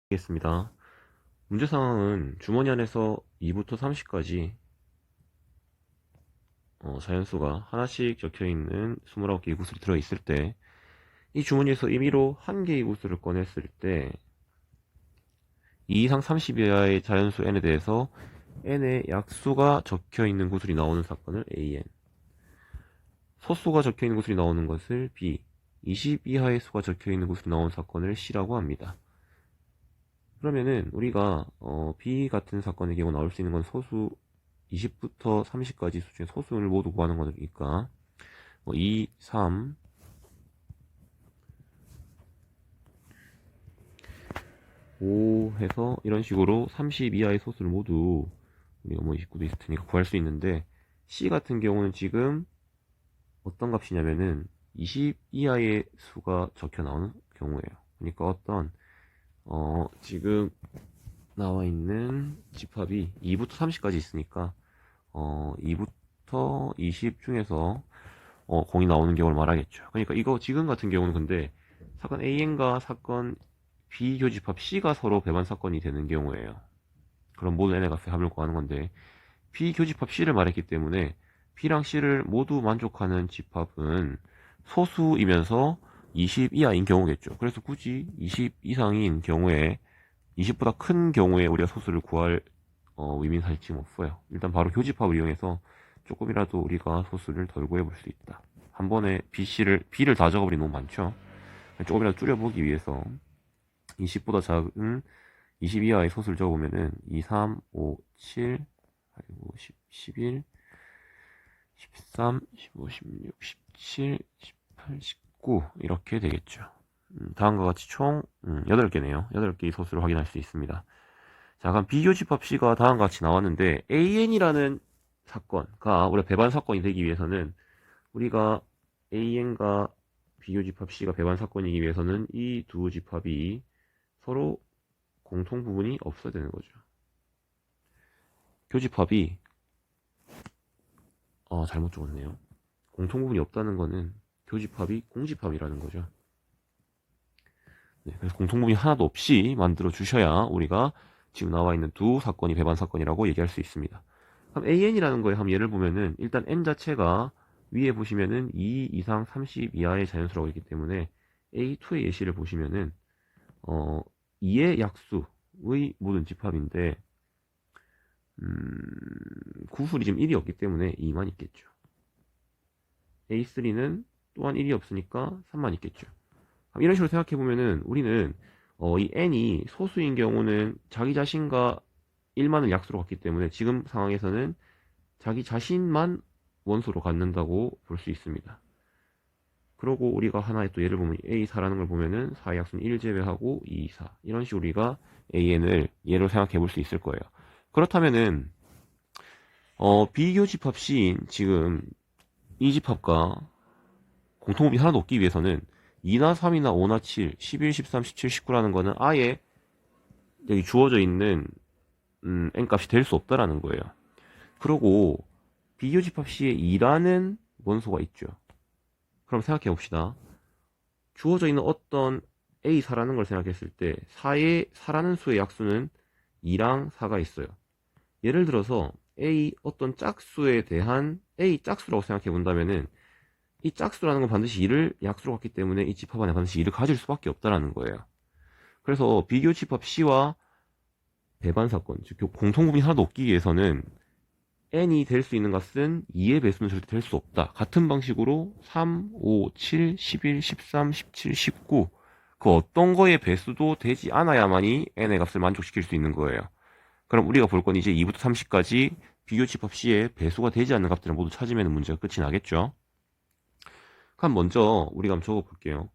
겠습니다. 문제 상황은 주머니 안에서 2부터 30까지 자연수가 하나씩 적혀있는 29개의 구슬이 들어있을 때, 이 주머니에서 임의로 한 개의 구슬을 꺼냈을 때 2 이상 30 이하의 자연수 n에 대해서 n의 약수가 적혀있는 구슬이 나오는 사건을 an, 소수가 적혀있는 구슬이 나오는 것을 b, 20 이하의 수가 적혀있는 구슬이 나오는 사건을 c라고 합니다. 그러면은 우리가 B 같은 사건의 경우 나올 수 있는 건 소수 20부터 30까지 수 중에 소수를 모두 구하는 거니까 2, 3, 5 해서 이런 식으로 30 이하의 소수를 모두 우리가 29도 있을 테니까 구할 수 있는데, C 같은 경우는 지금 어떤 값이냐면은 20 이하의 수가 적혀 나오는 경우예요. 그러니까 지금 나와 있는 집합이 2부터 30까지 있으니까 2부터 20 중에서 공이 나오는 경우를 말하겠죠. 그러니까 이거 지금 같은 경우는 근데 사건 AN과 사건 B 교집합 C가 서로 배반 사건이 되는 경우예요. 그럼 모든 n의 값의 합을 구하는 건데, B 교집합 C를 말했기 때문에 B랑 C를 모두 만족하는 집합은 소수이면서 20 이하인 경우겠죠. 그래서 굳이 20 이상인 경우에 20보다 큰 경우에 우리가 소수를 구할 의미는 사실 지금 없어요. 일단 바로 교집합을 이용해서 조금이라도 우리가 소수를 덜 구해볼 수 있다. 한 번에 B를 다 적어버리면 너무 많죠. 조금이라도 줄여보기 위해서 20보다 작은 20 이하의 소수를 적어보면은 2, 3, 5, 7, 10, 11, 13, 15, 16, 17, 18, 19 이렇게 되겠죠. 다음과 같이 총 8개네요. 8개의 소수를 확인할 수 있습니다. 자, 그럼 비교집합 C가 다음과 같이 나왔는데, AN이라는 사건가 우리가 배반 사건이 되기 위해서는, 우리가 AN과 비교집합 C가 배반 사건이기 위해서는 이 두 집합이 서로 공통 부분이 없어야 되는 거죠. 교집합이 잘못 적었네요. 공통 부분이 없다는 거는 교집합이 공집합이라는 거죠. 네, 그래서 공통 부분이 하나도 없이 만들어 주셔야 우리가 지금 나와 있는 두 사건이 배반 사건이라고 얘기할 수 있습니다. 그럼 AN이라는 거에 한번 예를 보면은, 일단 N 자체가 위에 보시면은 2 이상 30 이하의 자연수라고 있기 때문에 A2의 예시를 보시면은 2의 약수의 모든 집합인데, 구술이 지금 1이 없기 때문에 2만 있겠죠. A3는 또한 1이 없으니까 3만 있겠죠. 이런 식으로 생각해 보면은 우리는 이 n이 소수인 경우는 자기 자신과 1만을 약수로 갖기 때문에 지금 상황에서는 자기 자신만 원소로 갖는다고 볼 수 있습니다. 그러고 우리가 하나의 또 예를 보면 A4라는 걸 보면은 4의 약수는 1 제외하고 2, 4 이런 식으로 우리가 AN을 예로 생각해 볼 수 있을 거예요. 그렇다면은 비교집합 C인 지금 이 집합과 공통점이 하나도 없기 위해서는 2나 3이나 5나 7, 11, 13, 17, 19라는 거는 아예 여기 주어져 있는 n값이 될 수 없다라는 거예요. 그리고 비교집합 C에 2라는 원소가 있죠. 그럼 생각해 봅시다. 주어져 있는 어떤 A4라는 걸 생각했을 때 4라는 수의 약수는 2랑 4가 있어요. 예를 들어서 A 어떤 짝수에 대한 A 짝수라고 생각해 본다면은, 이 짝수라는 건 반드시 2를 약수로 갖기 때문에 이 집합 안에 반드시 2를 가질 수밖에 없다라는 거예요. 그래서 비교 집합 C와 배반 사건, 즉 공통부분이 하나도 없기 위해서는 n이 될 수 있는 값은 2의 배수는 절대 될 수 없다. 같은 방식으로 3, 5, 7, 11, 13, 17, 19 그 어떤 거의 배수도 되지 않아야만이 n의 값을 만족시킬 수 있는 거예요. 그럼 우리가 볼 건 이제 2부터 30까지 비교 집합 C의 배수가 되지 않는 값들을 모두 찾으면 문제가 끝이 나겠죠. 그럼 먼저 우리가 한번 적어 볼게요.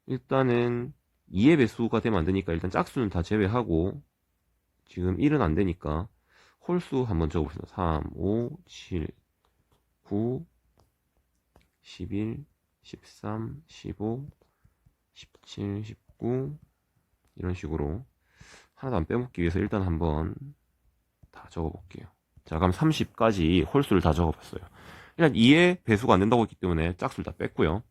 일단은 2의 배수가 되면 안 되니까 일단 짝수는 다 제외하고, 지금 1은 안 되니까 홀수 한번 적어봅시다. 3, 5, 7, 9, 11, 13, 15, 17, 19 이런 식으로 하나도 안 빼먹기 위해서 일단 한번 다 적어볼게요. 자, 그럼 30까지 홀수를 다 적어봤어요. 일단 2의 배수가 안 된다고 했기 때문에 짝수를 다 뺐고요.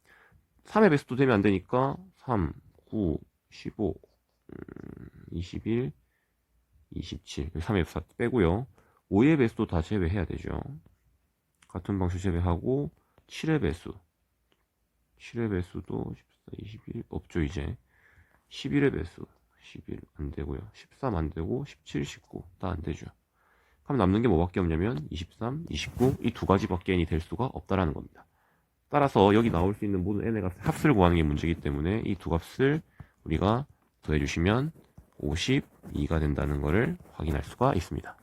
3의 배수도 되면 안 되니까 3, 9, 15, 21, 27. 3의 배수 다 빼고요. 5의 배수도 다 제외해야 되죠. 같은 방식 제외하고 7의 배수. 7의 배수도 14, 21 없죠 이제. 11의 배수. 11 안되고요. 13 안되고 17, 19 다 안되죠. 그럼 남는 게 뭐밖에 없냐면 23, 29 이 두 가지밖에 n이 될 수가 없다라는 겁니다. 따라서 여기 나올 수 있는 모든 n의 합을 구하는 게 문제이기 때문에 이 두 값을 우리가 더해주시면 52가 된다는 것을 확인할 수가 있습니다.